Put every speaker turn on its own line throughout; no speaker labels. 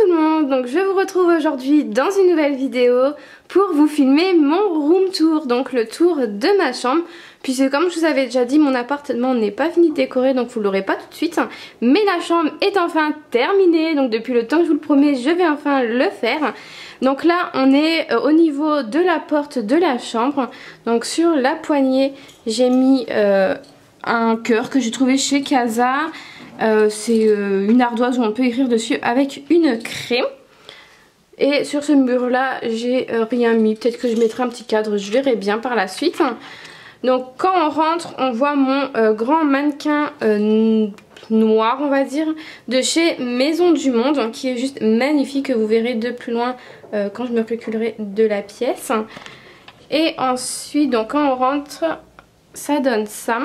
tout le monde, donc je vous retrouve aujourd'hui dans une nouvelle vidéo pour vous filmer mon room tour, donc le tour de ma chambre, puisque comme je vous avais déjà dit, mon appartement n'est pas fini de décorer, donc vous l'aurez pas tout de suite, mais la chambre est enfin terminée, donc depuis le temps que je vous le promets, je vais enfin le faire. Donc là on est au niveau de la porte de la chambre, donc sur la poignée j'ai mis un cœur que j'ai trouvé chez Casa. C'est une ardoise où on peut écrire dessus avec une craie. Et sur ce mur là j'ai rien mis, peut-être que je mettrai un petit cadre, je verrai bien par la suite. Donc quand on rentre on voit mon grand mannequin noir on va dire de chez Maison du Monde, qui est juste magnifique, que vous verrez de plus loin quand je me reculerai de la pièce. Et ensuite donc quand on rentre ça donne ça.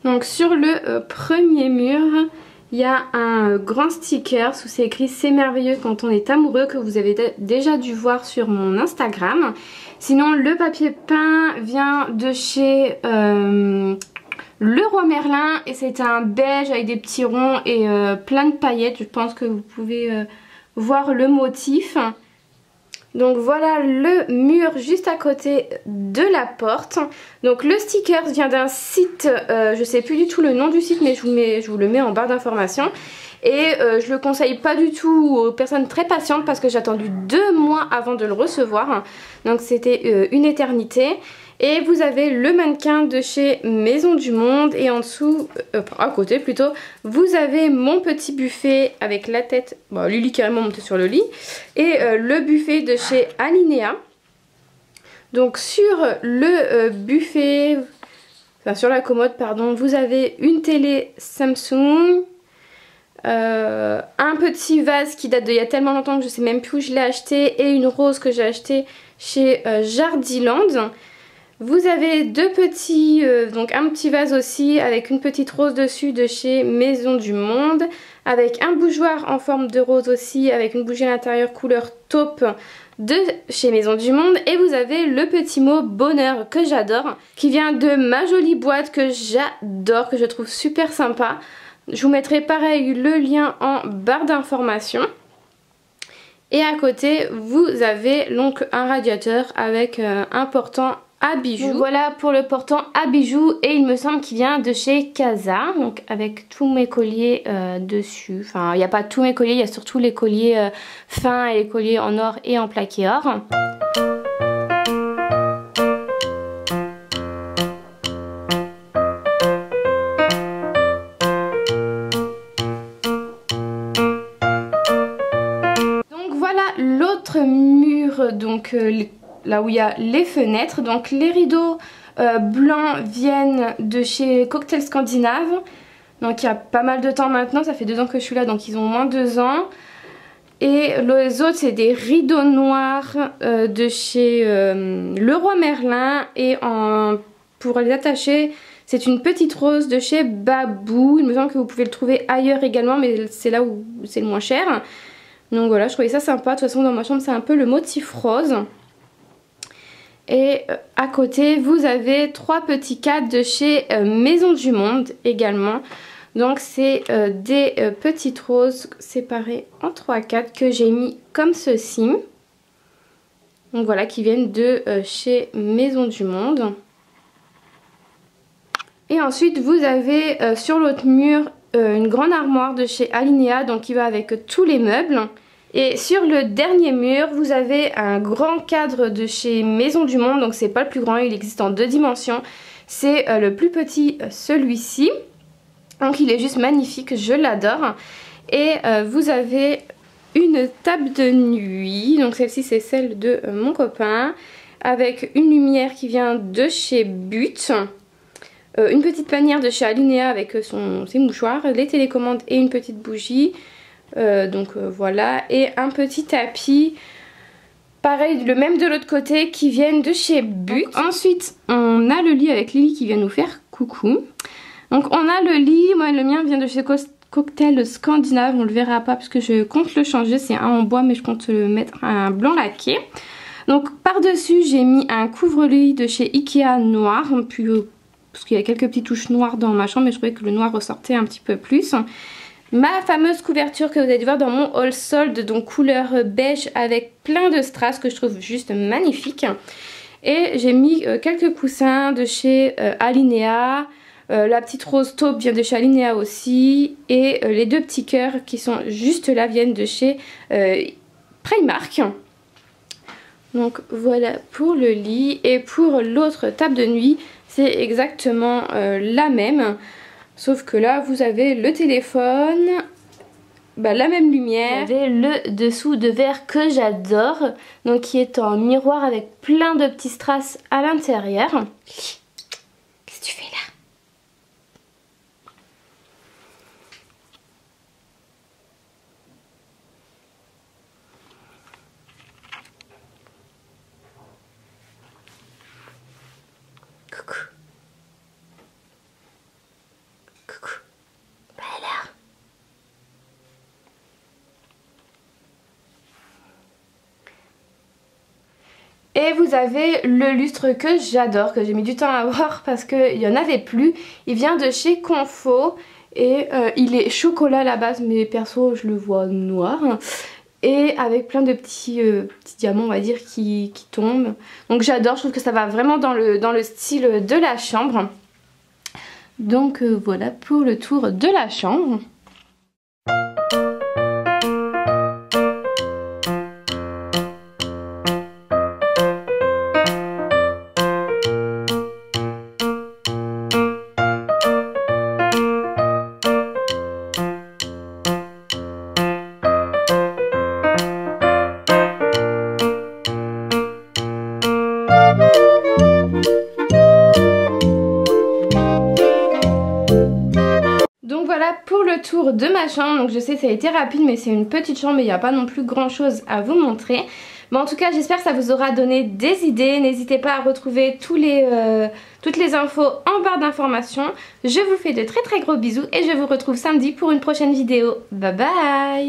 Donc sur le premier mur, il y a un grand sticker où c'est écrit « C'est merveilleux quand on est amoureux » que vous avez déjà dû voir sur mon Instagram. Sinon le papier peint vient de chez Leroy Merlin et c'est un beige avec des petits ronds et plein de paillettes. Je pense que vous pouvez voir le motif. Donc voilà le mur juste à côté de la porte. Donc le sticker vient d'un site, je sais plus du tout le nom du site, mais je vous le mets en barre d'informations. Et je le conseille pas du tout aux personnes très patientes parce que j'ai attendu 2 mois avant de le recevoir. Donc c'était une éternité. Et vous avez le mannequin de chez Maison du Monde et en dessous, à côté plutôt, vous avez mon petit buffet avec la tête, bon Lily carrément montée sur le lit, et le buffet de chez Alinea. Donc sur le buffet, enfin sur la commode pardon, vous avez une télé Samsung, un petit vase qui date d'il y a tellement longtemps que je sais même plus où je l'ai acheté, et une rose que j'ai acheté chez Jardiland. Vous avez deux petits, donc un petit vase aussi avec une petite rose dessus de chez Maison du Monde, avec un bougeoir en forme de rose aussi avec une bougie à l'intérieur couleur taupe de chez Maison du Monde. Et vous avez le petit mot bonheur que j'adore, qui vient de ma jolie boîte que j'adore, que je trouve super sympa. Je vous mettrai pareil le lien en barre d'informations. Et à côté vous avez donc un radiateur avec un portant à bijoux. Donc voilà pour le portant à bijoux, et il me semble qu'il vient de chez Casa, donc avec tous mes colliers dessus. Enfin il n'y a pas tous mes colliers, il y a surtout les colliers fins et les colliers en or et en plaqué or. Donc voilà l'autre mur, donc là où il y a les fenêtres. Donc les rideaux blancs viennent de chez Cocktail Scandinave. Donc il y a pas mal de temps maintenant, ça fait 2 ans que je suis là, donc ils ont au moins 2 ans. Et les autres c'est des rideaux noirs de chez Leroy Merlin. Et pour les attacher c'est une petite rose de chez Babou. Il me semble que vous pouvez le trouver ailleurs également, mais c'est là où c'est le moins cher. Donc voilà, je trouvais ça sympa. De toute façon dans ma chambre c'est un peu le motif rose. Et à côté vous avez 3 petits cadres de chez Maison du Monde également. Donc c'est des petites roses séparées en 3 cadres que j'ai mis comme ceci. Donc voilà, qui viennent de chez Maison du Monde. Et ensuite vous avez sur l'autre mur une grande armoire de chez Alinea, donc qui va avec tous les meubles. Et sur le dernier mur vous avez un grand cadre de chez Maison du Monde, donc c'est pas le plus grand, il existe en 2 dimensions. C'est le plus petit, celui-ci. Donc il est juste magnifique, je l'adore. Et vous avez une table de nuit, donc celle-ci c'est celle de mon copain, avec une lumière qui vient de chez But. Une petite panière de chez Alinea avec ses mouchoirs, les télécommandes et une petite bougie. Voilà, et un petit tapis pareil, le même de l'autre côté, qui viennent de chez But. Donc, ensuite on a le lit avec Lily qui vient nous faire coucou. Donc on a le lit, moi le mien vient de chez Cocktail Scandinave, on le verra pas parce que je compte le changer, c'est un en bois mais je compte le mettre un blanc laqué. Donc par-dessus j'ai mis un couvre-lit de chez Ikea noir, parce qu'il y a quelques petites touches noires dans ma chambre mais je trouvais que le noir ressortait un petit peu plus. Ma fameuse couverture que vous allez voir dans mon haul solde, donc couleur beige avec plein de strass que je trouve juste magnifique. Et j'ai mis quelques coussins de chez Alinea. La petite rose taupe vient de chez Alinea aussi. Et les deux petits cœurs qui sont juste là viennent de chez Primark. Donc voilà pour le lit. Et pour l'autre table de nuit, c'est exactement la même. Sauf que là vous avez le téléphone, la même lumière. Vous avez le dessous de verre que j'adore, donc qui est en miroir avec plein de petits strass à l'intérieur. Qu'est-ce que tu fais là? Coucou. Coucou. Voilà. Et vous avez le lustre que j'adore, que j'ai mis du temps à avoir parce qu'il n'y en avait plus. Il vient de chez Confo et il est chocolat à la base, mais perso je le vois noir. Et avec plein de petits diamants, on va dire, qui tombent. Donc j'adore, je trouve que ça va vraiment dans le style de la chambre. Donc voilà pour le tour de la chambre. Donc voilà pour le tour de ma chambre. Donc je sais ça a été rapide mais c'est une petite chambre et il n'y a pas non plus grand chose à vous montrer. Mais en tout cas j'espère que ça vous aura donné des idées. N'hésitez pas à retrouver toutes les infos en barre d'informations. Je vous fais de très gros bisous et je vous retrouve samedi pour une prochaine vidéo. Bye bye.